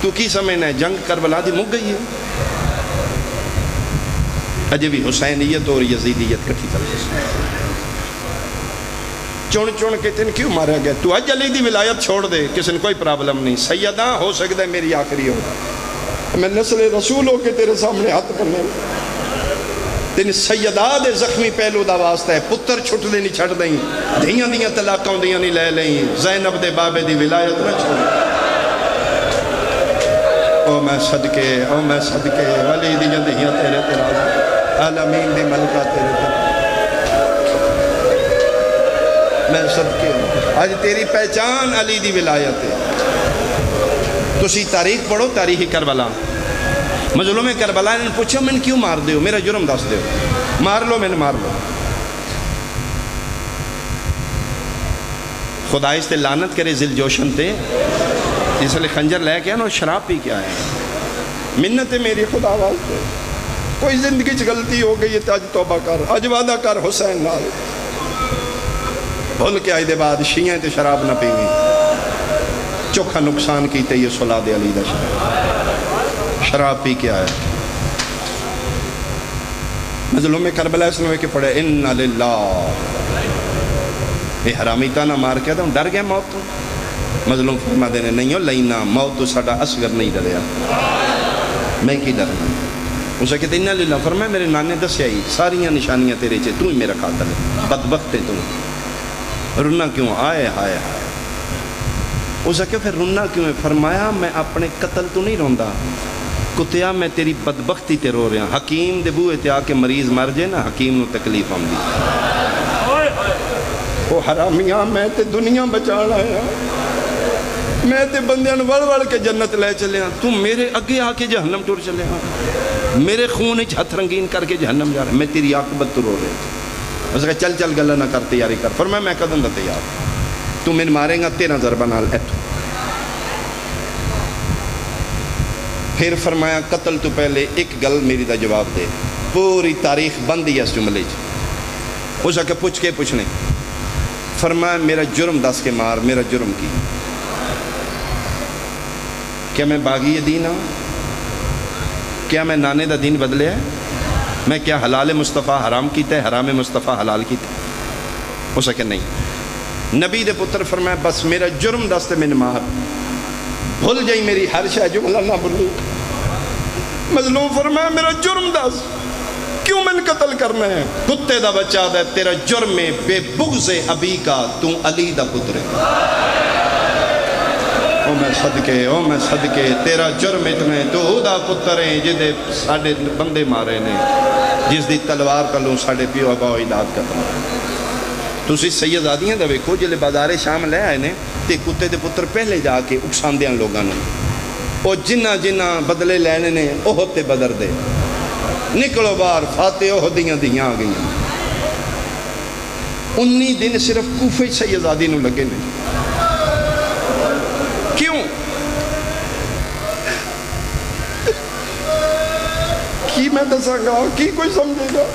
تو کی سمجھنا ہے جنگ کربلا دی مک گئی ہے اجے بھی حسینیت اور یزیدیت کٹھی کر چون کے تین کیوں مارا گیا تو اج علی دی ولایت چھوڑ دے کسی نے کوئی پرابلم نہیں سیدہ ہو سکتا ہے میری آخری ہو میں نسل رسول ہو کے تیرے سامنے ہاتھ کرنے تین سیدہ دے زخمی پہلو دا واسطہ ہے پتر چھٹ دے نہیں چھٹ دیں دھیاں دیاں طلاقوں دیاں نہیں لے لیں زینب دے بابے دی ولایت نہ چھوڑ او میں صدقے ولی دیاں دھیاں تیرے تراز عالمین دی ملکہ تیرے تراز میں صدقے آج تیری پہچان علی دی ولایت ہے تسی تاریخ پڑھو تاریخ کربلا مظلوم کربلا نے پوچھا میں کیوں مار دیو میرا جرم دس دیو مار لو میں نے مار لو خدا اس تے لعنت کرے ذل جوشن تے اس لئے خنجر لے کے انہوں شراب پی کیا ہے منت ہے میری خدا واسطے کوئی زندگی چ غلطی ہو گئی ہے آج توبہ کر آج وعدہ کر حسین نال بھول کے آئی دے بعد شیعیں تے شراب نہ پی گئی چوکھا نقصان کیتے یہ صلاد علی دا شراب پی کے آیا مظلوم کربلا اس نے کہ پڑھے اِنَّ لِلَّهِ یہ حرامی تانا مار کے دوں ڈر گیا موت تو مظلوم فرما دینے نہیں ہو لینا موت تو ساڑا اصغر نہیں ڈریا میں کی ڈرنا اسے کہتے اِنَّ لِلَّهِ فرمائے میرے نانے دس آئی ساریاں نشانیاں تیرے چھے تو ہی میرا قاتل ہے بدبخت ہے تو رنہ کیوں آئے ہائے اسے کہ پھر رنہ کیوں ہے فرمایا میں اپنے قتل تو نہیں روندہ کتیا میں تیری بدبختی تے رو رہا حکیم دے بوئے تے آکے مریض مر جائے نا حکیم نو تکلیف ہم دی او حرامیاں میں تے دنیا بچانا ہے میں تے بندیاں وڑ کے جنت لے چلے ہاں تم میرے اگے آکے جہنم ٹور چلے ہاں میرے خون اچھ ہتھ رنگین کر کے جہنم جا رہا ہے میں تیری عاقبت تو رو رہے اس کہا چل چل گلہ نہ کر تیاری کر فرمایا میں قدم دا تیار تو میں ماریں گا 13 ضربہ نال ایتو پھر فرمایا قتل تو پہلے ایک گل میری دا جواب دے پوری تاریخ بندی ہے اس جملے اسے کہ پوچھ کے پوچھنے فرمایا میرا جرم دس کے مار میرا جرم کی کیا میں باغی دین ہوں کیا میں نانے دا دین بدلے ہے میں کیا حلال مصطفیٰ حرام کیتا ہے حرام مصطفیٰ حلال کیتا ہے اسے کہ نہیں نبی دے پتر فرمایا بس میرا جرم دستے میں مار بھول جائیں میری ہر شاہ جملہ نہ بھولی مظلوم فرمایا میرا جرم دس کیوں میں قتل کرنا ہے کتے دا بچہ دا تیرا جرم میں بے بغض ابی کا تو علی دا پتر ہے او میں صدقے تیرا جرم اتنے تو دا پتر ہیں جدے ساڑھے بندے مارے نے جس دی تلوار کلوں ساڑھے پیو ابا اولاد کرتا تو اسی سیدادیاں دا ویکھو جلے بازار شام لے آئے نے تے کتے دے پتر پہلے جا کے اکسان دیاں لوگاں نے او جنہ بدلے لینے نے اوہ تے بدر دے نکلو بار فاتح اوہ دیاں آ گئیں 19 دن صرف کوفے سیدادی نو لگے نے کیوں کی میں دساں گا کی کوئی سمجھے گا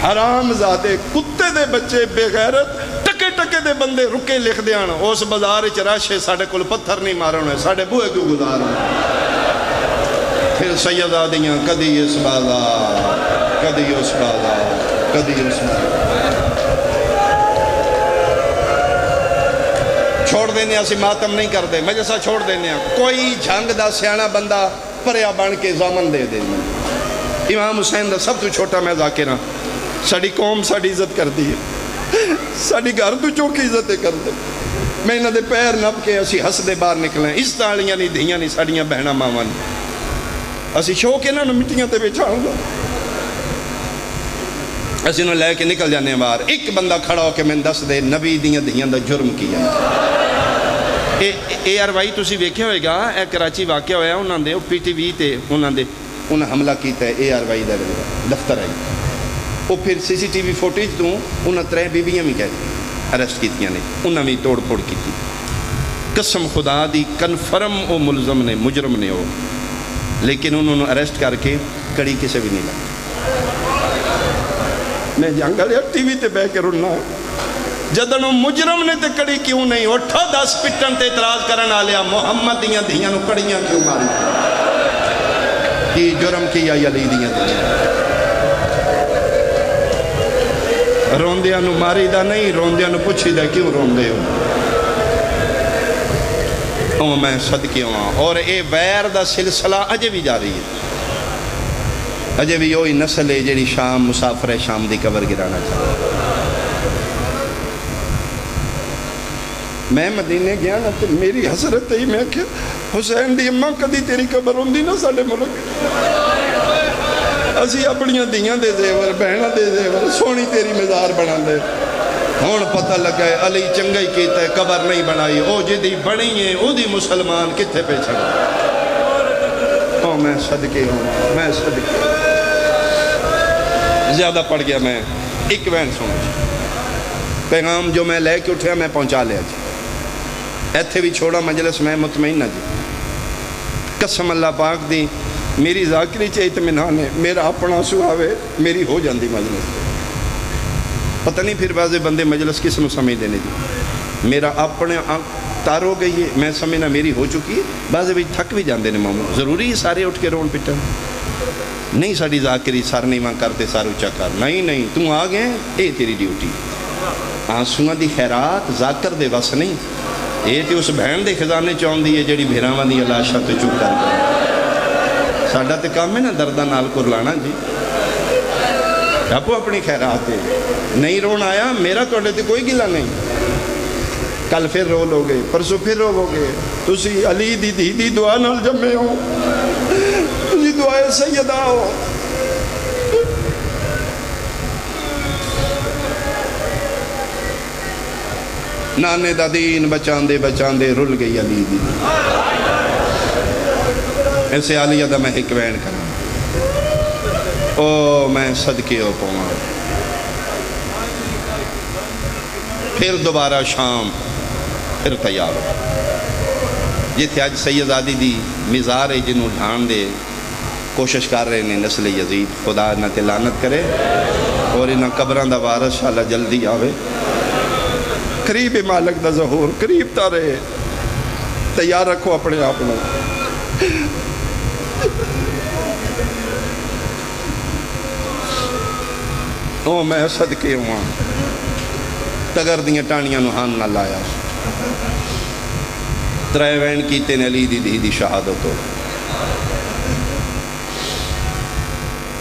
حرام زادے کتے دے بچے بے غیرت ٹکے دے بندے رکے لکھ دیاں اس بازار چراشے ساڑھے کل پتھر نہیں مارنے ساڑھے بوئے کیوں گزار پھر پھر سیدادیاں کدی اس بازار کدی اس بازار کدی اس بازار چھوڑ دینے اسی ماتم نہیں کر دے مجلسہ چھوڑ دینے کوئی جھنگ دا سیانہ بندہ پریا بن کے زامن دے دے امام حسین دا سب تو چھوٹا میں ذاکرہ ساڑی قوم ساڑی عزت کر دی ہے ساڑی گھر تو چوکی عزت کر دے میں انہاں دے پیر نب کے اسی ہس دے باہر نکلیں اس تالیاں نہیں دھیاں نہیں ساڑیاں بہنہ مامان اسی شوق ہے نا مٹیاں تے بیچھاؤں گا اسی انہوں لے کے نکل جانے باہر ایک بندہ کھڑا ہو کے میں دس دے نبی دیاں دیاں دا جرم کیا اے آر وائی تُسی ویکھے ہوئے گا اے کراچی واقعہ ہویا انہاں دے پی ٹی وی تے انہاں حملہ کیتا ہے اے آر وائی دا دفتر آئی وہ پھر سی سی ٹی وی فوٹیج تو انہاں 3 بیبیاں بھی کہتے اریسٹ کیتیاں نے انہاں بھی توڑ پھوڑ کی تھی قسم خدا دی کنفرم او ملزم نے مجرم نے ہو لیکن انہوں نے اریسٹ کر کے کڑی کسے بھی نہیں لگا میں جنگل یا ٹی وی تے بہ کے رننا ہے جدنوں مجرم نے تے کڑی کیوں نہیں اٹھا 10 پٹن تے اعتراض کرن آلیا محمد دیاں دیاں نو کڑیاں کیوں ماری کی جرم کیا علی دیاں دیاں روندیاں نو ماری دا نہیں روندیاں نو پوچھی دا کیوں روندے ہو او میں صدقے ہوں اور اے ویر دا سلسلہ اجے بھی جاری ہے اجے بھی ہوئی نسل ہے جیڑی شام مسافر شام دی قبر گرانا چاہتا میں مدینے گیا نا تو میری حسرت ہی میں کہ حسین دی اماں کدی تیری قبر ہوندی نا ساڑے ملک اسی اپنیاں دیاں دے زیور بہنہ دے زیور سونی تیری مزار بنا دے ہون پتہ لگا ہے علی چنگئی کیتا ہے قبر نہیں بنائی او جدی بنی ہے او دی مسلمان کتے پہ چھڑا او میں صدقے ہوں میں صدقے زیادہ پڑھ گیا میں ایک وین سنو پیغام جو میں لے کے اٹھیا میں پہنچا لیا جی ایتھے بھی چھوڑا مجلس میں مطمئن نہ جی قسم اللہ پاک دی میری ذاکری چاہیے اطمینان ہے میرا اپنا سواوے میری ہو جاندی مجلس پتہ نہیں پھر بعض بندے مجلس کس نو سمجھ دینے دی میرا اپنے تار ہو گئی ہے میں سمجھنا میری ہو چکی ہے بعض بھی تھک بھی جاندے نے مامو ضروری ہے سارے اٹھ کے رون پٹن نہیں ساڑی ذاکری سار نیواں کرتے سار اچھا کر نہیں تم آ گئے اے تیری ڈیوٹی آنسوਆਂ دی خیرات ذاکر دے وس نہیں اے تے اس بہن دے خزانے چاہن دی ہے جڑی بھیراواں دی لاشاں تے چپ کر دے ساڈا تے کام ہے نا درداں نال کرلانا جی آپ اپنی خیرات ہے نہیں رون آیا میرا توڑے تے کوئی گلا نہیں کل پھر رو لو گے پرسو پھر رو گے تسی علی دی دی دی دعا نال جمعے ہو تسی دعائے سیدہ ہو نانے دا دین بچان دے رل گئی علی دی ایسے علیہ دا میں ایک وین کرنا او میں صدقے ہو پہنگا پھر دوبارہ شام پھر تیار ہو یہ تھے آج سیدادی دی مزار جنہوں ڈھان دے کوشش کر رہے ہیں نسل یزید خدا نہ تلانت کرے اور انہاں قبران دا وارث شاءاللہ جلدی آوے قریب مالک دا ظہور قریب تا رہے تیار رکھو اپنے آپنا او میں صدقے ہوں تگر دیاں ٹانیاں نوحان نہ لایا ترائیوین کیتے نے علی دی دی شہادت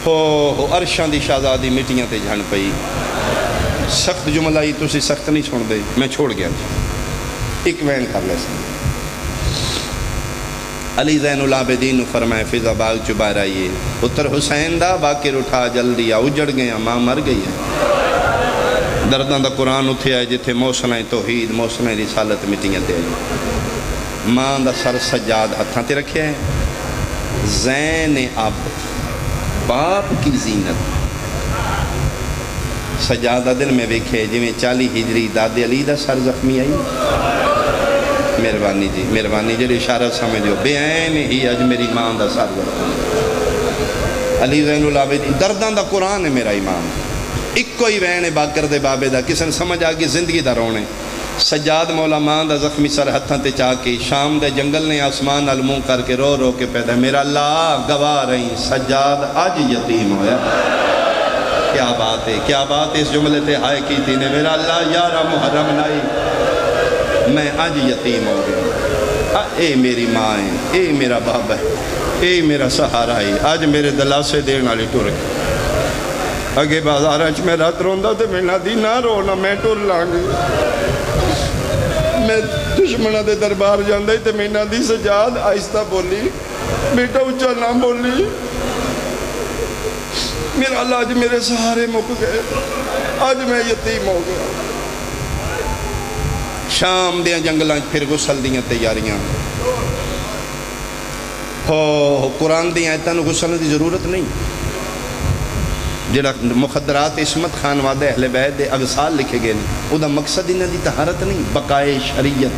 ہو عرشان دی شہزادی مٹیاں تے جھن پئی سخت جملہ ہی تسی سخت نہیں چھوڑ دے میں چھوڑ گیا ایک وین کر لے سن علی زین العابدین فرمائے فضا باغ چبا رہی ہے اتر حسین دا باکر اٹھا جلدی اجڑ گیا ماں مر گئی ہے درداں دا قرآن اتھے آئے جتھے موسنہ توحید موسنہ رسالت مٹیاں تے آئی ماں دا سر سجاد ہتھاں تے رکھے ہیں زین اب باپ کی زینت سجادہ دن میں بیکھے جویں 40 ہجری داد علی دا سر زخمی آئی مہربانی جی مہربانی جی اشارہ سمجھو بے عین ہی اج میری ماں دا سر زخمی علی زین العابدین درداں دا قرآن ہے میرا امام ایک کوئی وین ہے باکر دے بابے دا کسن سمجھ آگی زندگی دا رونے سجاد مولا ماں دا زخمی سر ہتھاں تے چاہ کے شام دے جنگل نے آسمان نال منہ کر کے رو رو کے پیدا میرا اللہ گواہ رہی سجاد آج یتیم ہویا کیا بات ہے کیا بات ہے اس جملے تے ہائے کی تھی نے میرا اللہ یارہ محرم لائی میں آج یتیم ہو گیا اے میری ماں ہے اے میرا بابا ہے اے میرا سہارا ہے آج میرے دلاسے دین والی ٹر گئے اگے بازار میں رات روندا تے میں نہ دی نہ رونا میں ٹر لانگی میں دشمنہ دے دربار جاندہ ہی تے میں نہ دی سجاد آہستہ بولی بیٹا اچھا نہ بولی میرا اللہ آج میرے سہارے مک گئے آج میں یتیم ہو گیا شام دیاں جنگلاں پھر غسل دیاں تیاریاں قرآن دیاں ایتاں غسل دی ضرورت نہیں جڑا مخدرات عصمت خان وعدہ اہل بیت دے اغسال لکھے گئے او دا مقصد انہاں دی طہارت نہیں بقائے شریعت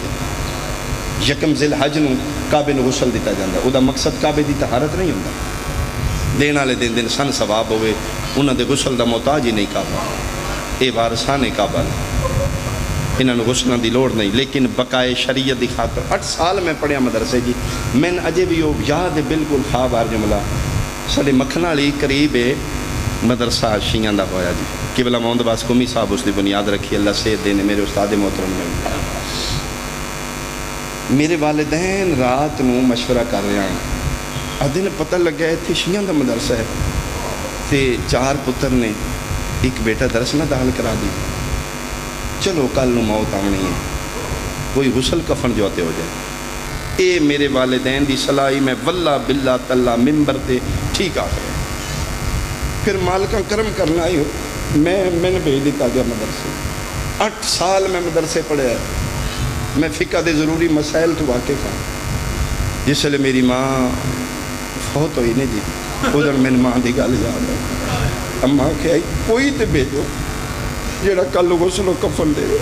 یکم ذی الحج نو کعبے نو غسل دیتا جاندا او دا مقصد کعبے دی طہارت نہیں ہوندا دین والے دن سن ثواب ہوئے انہاں دے غسل دا محتاج ہی نہیں کعبہ اے وارثان کعبہ انہاں نو غسلاں دی لوڑ نہیں لیکن بقائے شریعت دی خاطر 8 سال میں پڑھیا مدرسے جی میں اجے بھی وہ یاد ہے بالکل خواب آر جملہ ساڈے مکھنا علی قریب ہے مدرسہ شیعہ دا ہویا جی قبلہ محمد عباس قمی صاحب اس نے بنیاد رکھی اللہ صحت دینے میرے استاد محترم میں میرے والدین رات نو مشورہ کر رہے ہیں دن پتہ لگ گیا تھے شیعہ دا مدرسہ ہے تے 4 پتر نے ایک بیٹا درس نہ داخل کرا دی چلو کل نو موت آنی ہے کوئی غسل کفن جو آتے ہو جائے اے میرے والدین دی صلاحی میں واللہ باللہ تاللہ ممبر تے ٹھیک آ گئے پھر مالکہ کرم کرنا ہی ہو میں نے بھیج دیتا گیا مدرسے 8 سال میں مدرسے پڑھے ہیں میں فقہ دے ضروری مسائل تو واقف ہوں جس لئے میری ماں فوت ہوئی نہیں جی ادھر میں نے ماں دی گل یاد ہے اماں کہ کوئی تے بھیجو جیڑا کل غسل و کفن دے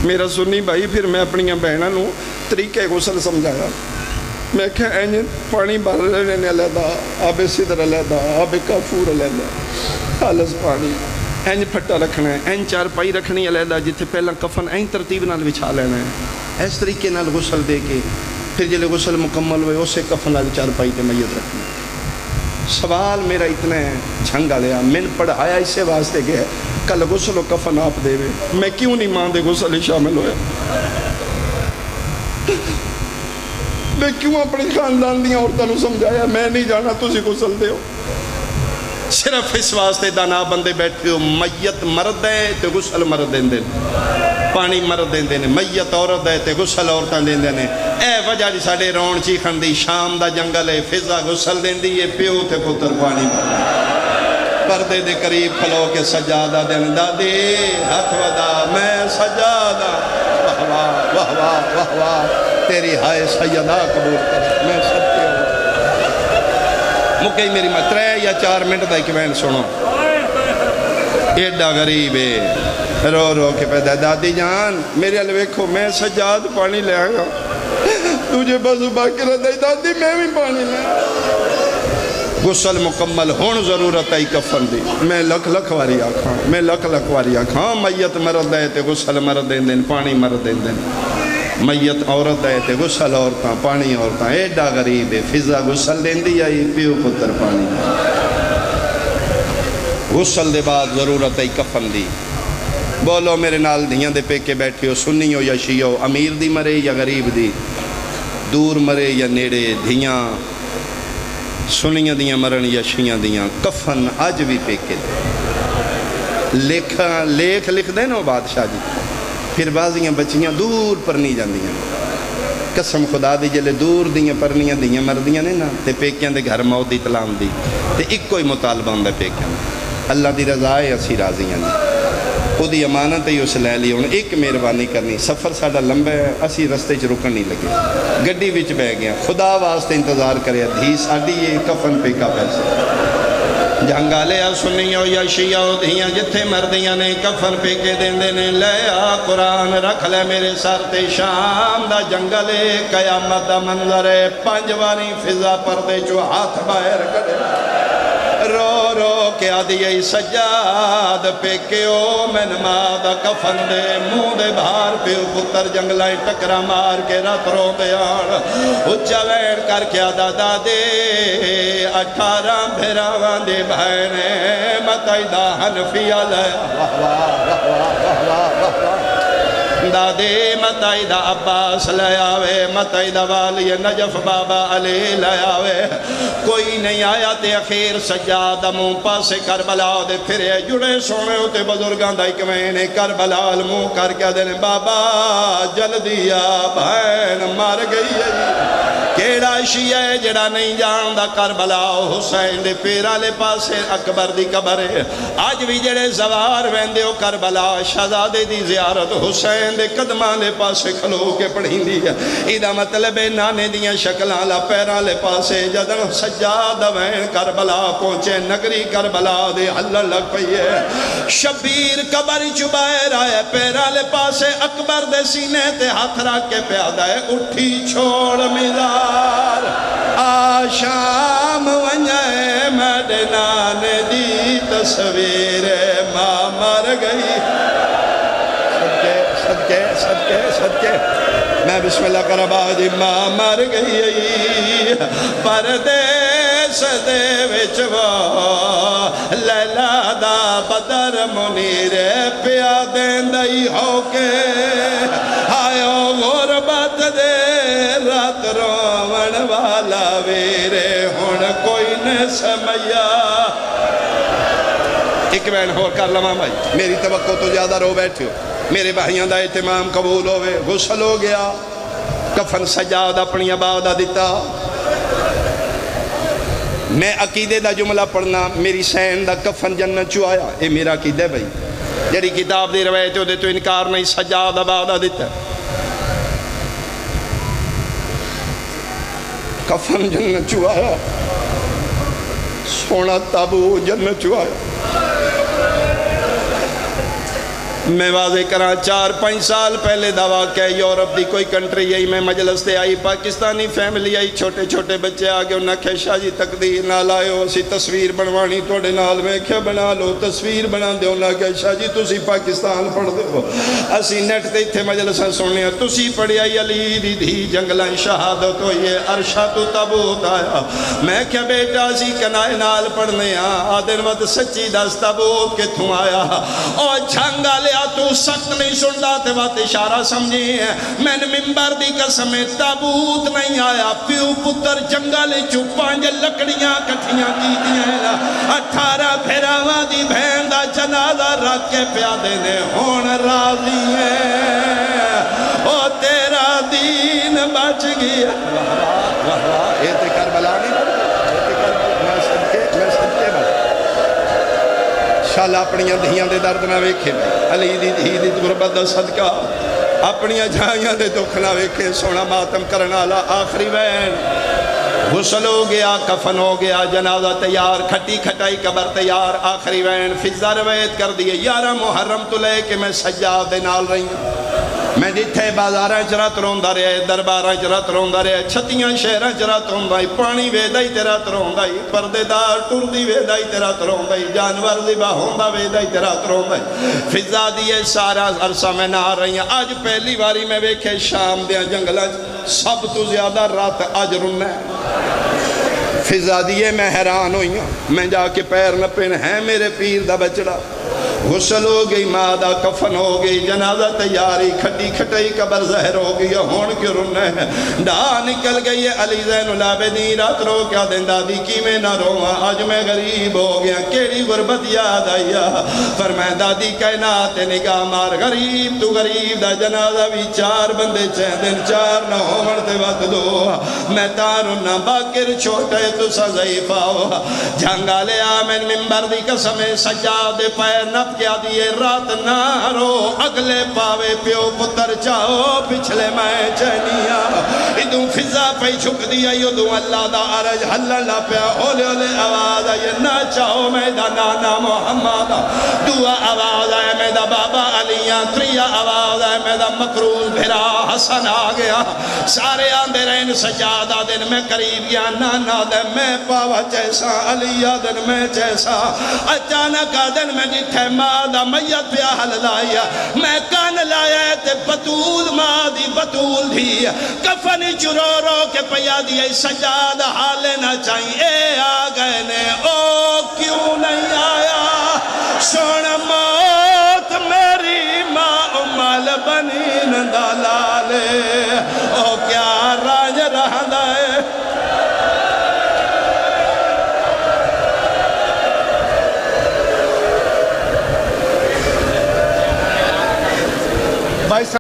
میرا سنی بھائی پھر میں اپنی بہنوں نو طریقے غسل سمجھایا میں کہا اینج پانی بھر لینے علیحدہ آب صدر علیحدہ آب کافور علیحدہ خالص پانی اینج پھٹا رکھنا ہے اینج 4 پائی رکھنی علیحدہ جتھے پہلا کفن اینج ترتیب نال بچھا لینا ہے اس طریقے نال غسل دے کے پھر جلے غسل مکمل ہوئے اسے کفن نال 4 پائی تے میت رکھنا سوال میرا اتنا ہے جھنگا لیا میں نے پڑھایا اسے واسطے گیا کل غسل و کفن آپ دے میں کیوں نہیں ماں دے غسل شامل ہوئے میں کیوں اپنی خاندان دیا عورتوں نے سمجھایا میں نہیں جانا تسی غسل دے ہو صرف اس واسطے دانا بندے بیٹھے ہو میت مرد ہے تے غسل مرد دیں دیں پانی مرد دیں دیں میت عورت ہے تے غسل عورتاں دیں دیں اے وجہ دی ساڑے رون چیخن دی شام دا جنگل ہے فضا غسل دیں دی یہ پیو تے پتر پانی پردے دے قریب کھلو کے سجادہ دیں دادی ہاتھ ودا میں سجادہ واہ واہ واہ واہ واہ واہ تیری ہائے سیدہ قبول کر میں سب کے ہوں مکہی میری ماں 3 یا 4 منٹ دا ایک وین سنو ایڈا غریب ہے رو رو کے پیدا دادی جان میرے الویکھو میں سجاد پانی لے آگا تجھے بس باقی رہتا ہے دادی میں بھی پانی لے غسل مکمل ہون ضرورت ہے کفن دی میں لکھ واری آکھاں میں لکھ واری آکھاں میت مرد ہے تے غسل مرد دیں دیں پانی مرد دیں دیں میت عورت ہے تے غسل عورتاں پانی عورتاں ایڈا غریب ہے فضا غسل دیں دی آئی پیو پتر پانی غسل دے بعد ضرورت ہے کفن دی بولو میرے نال دھیاں دے پہ کے بیٹھے ہو سنی ہو یا شیعہ ہو امیر دی مرے یا غریب دی دور مرے یا نیڑے دھیاں سنیاں دیاں مرن یا شیعہ دیاں کفن آج بھی پہ کے لیکھ لکھ دیں نا بادشاہ جی پھر بازیاں بچیاں دور پر نہیں جاندیاں قسم خدا دی جلے دور دیاں پرنیاں دیاں مردیاں نے نا تے پیکیاں دے گھر موت دی تلام دی تے ایک کوئی مطالبہ ہوں دے پیکیاں اللہ دی رضا ہے اسی راضیاں دی وہ دی امانت ہی اس لے لی انہوں ایک مہربانی کرنی سفر ساڑا لمبا ہے اسی رستے چ رکن نہیں لگے گڈی وچ بہ گیا خدا واسطے انتظار کرے دھی ساڑی یہ کفن پہ کا پیسے جہنگالے سنی ہو یا شیعہ ہو دھیاں جتھے مردیاں نے کفن پہ کے دیں دینے لے آ قرآن رکھ لے میرے سر تے شام دا جنگلے قیامت دا منظر ہے 5 واری فضا پردے جو ہاتھ باہر کرے رو رو کے آدھی سجاد پیکیو میں ماں دا کفن دے منہ دے بھار پیو پتر جنگلائیں ٹکرا مار کے رات رو دیان اچھا وین کر کے آدھا دادے 18 بھیراوان دی بھائنے متائدہ حنفیہ دادے متائدہ عباس لے آوے متائدہ والی نجف بابا علی لے آوے کوئی نہیں آیا تے اخیر سجادہ منہ پاسے کربلا دے پھرے جڑے سونے ہوتے بزرگاں دا اکوینے کربلا منہ کر کے دینے بابا جلدی آ بہن مار گئی ہے کیڑا شیعہ جڑا نہیں جاندہ کربلا حسین دے پیرا لے پاسے اکبر دی قبر ہے آج بھی جڑے زوار ویندے ہو کربلا شہزادے دی زیارت حسین دے قدمہ لے پاسے کھلو کے پڑھیں دی ہے ایدہ مطلب نانے دیاں شکلان لا پیرا لے پاسے جدن سجادہ وین کربلا پہنچے نگری کربلا دے حلل لگ پئیے شبیر قبر چبائے رائے پیرا لے پاسے اکبر دے سینے تے ہاتھ رکھ کے پیادہ ہے اٹھی چھوڑ مزار آشام ونجائے مدنان دی تصویر ماں مر گئی صدقے میں بسم اللہ کر آبادی ماں مر گئی پردیس دے وچوا لیلہ دا بدر منیر پیادیں دائی ہو کے آئیو غربت دے رات رومن والا ویرے ہون کوئی نہ سمیا ایک بین ہو کر لمحہ بھائی میری توقع تو زیادہ رو بیٹھے ہو میرے بھائیاں دا اہتمام قبول ہوئے غسل ہو گیا کفن سجاد اپنی عبادہ دیتا میں عقیدے دا جملہ پڑھنا میری سین دا کفن جنت چو آیا اے میرا عقیدہ بھائی جڑی کتاب دی روایت ہو دے تو انکار نہیں سجاد عبادہ دیتا کفن جنت چو آیا سونا تابو جنت چو آیا میں واضح کران 4-5 سال پہلے دعویٰ کہ یورپ دی کوئی کنٹری یہی میں مجلس دے آئی پاکستانی فیملی آئی چھوٹے چھوٹے بچے آگے انہاں کہ شاہ جی تقدیر نہ لائے ہو اسی تصویر بنوانی توڑے نال میں کیا بنا لو تصویر بنا دے انہاں کہ شاہ جی تسی پاکستان پڑھ دے ہو اسی نیٹ دے تھے مجلساں سننے تسی پڑھی آئی علی دی دھی جنگلائیں شہادت ہوئی عرشہ تو تابوت آیا میں کیا بیٹا اسی کنائے نال پڑھنے آدن وقت سچی دست تابوت کے تھوں آیا اور جھنگا لے تو سخت نہیں سنڈا تے بات اشارہ سمجھی ہے میں نے ممبر دی قسم تابوت نہیں آیا پیو پتر جنگل چو 5 لکڑیاں کٹھیاں کی دیا 18 پھیراواں دی بہن دا جنازہ رکھ کے پیادے نے ہون راضی ہے او تیرا دین بچ گیا یہ تے کربلا نہیں شالا اپنیاں دھیاں دے درد نہ ویکھے علی دی دھی دی غربت دا صدقہ اپنیاں جھائیاں دے دکھ نہ ویکھے سونا ماتم کرنا لا آخری وین غسل ہو گیا کفن ہو گیا جنازہ تیار کھٹی کھٹائی قبر تیار آخری وین فضا روایت کر دیئے 11 محرم تو لے کے میں سجاد دے نال رہی ہوں میں جتھے بازاراں چرات روندہ رہے درباراں چرات روندہ رہے چھتیاں شہراں چرات روندائی پانی ویدائی تیرات روندائی پردے دار ٹردی ویدائی تیرات روندائی جانور ذبح ہوندہ ویدائی تیرات روندائی فضا دیئے سارا عرصہ میں نہ رہی ہیں آج پہلی باری میں ویکھے شام دیاں جنگلاں سب تو زیادہ رات آج رنہ ہے فضا دیئے میں حیران ہوئی ہوں میں جا کے پیر نپن ہے میرے پیر دا بچڑا غسل ہو گئی مادہ کفن ہو گئی جنازہ تیاری کھٹی کھٹائی قبر زہر ہو گئی ہون کیوں رنہ ہے ڈھا نکل گئی علی زین العابدین رات رو کیا دن دادی کی میں نہ رواں آج میں غریب ہو گیا کیڑی غربت یاد آیا فرمائے دادی کائنات نگاہ مار غریب تو غریب دا جنازہ بھی 4 بندے چین دن 4 نہ ہو مرتے وقت دو میں تارو نہ باکر چھوٹے تو سزیفہ ہو جھنگا لے آمین ممبر دی قسم سجاد پیر نپ کیا دیئے رات نہ رو اگلے پاوے پیو پتر چاہو پچھلے میں چینیا ادھوں فضا پہ چھک دیا یدو اللہ دا عرج حلن لا پیا ہولے ہولے آواز آئے نہ چاہو میدا نانا محمد دعا آواز آئے میدا بابا علیاں تریا آواز آئے میدا مقروض بھرا حسن آ گیا سارے آندے رہن سجادہ دن میں قریب یا نانا دن میں پاوا جیسا علیہ دن میں جیسا اچانک دن میں جتھے مادہ میت پیا حل لایا میں کان لایا تے بطول مادی بطول دی کفن چرو رو کے پیا دیا سجادہ حالے نہ چاہیے اے آگئے نے او کیوں نہیں آیا سونا موت میری ماں امال بنین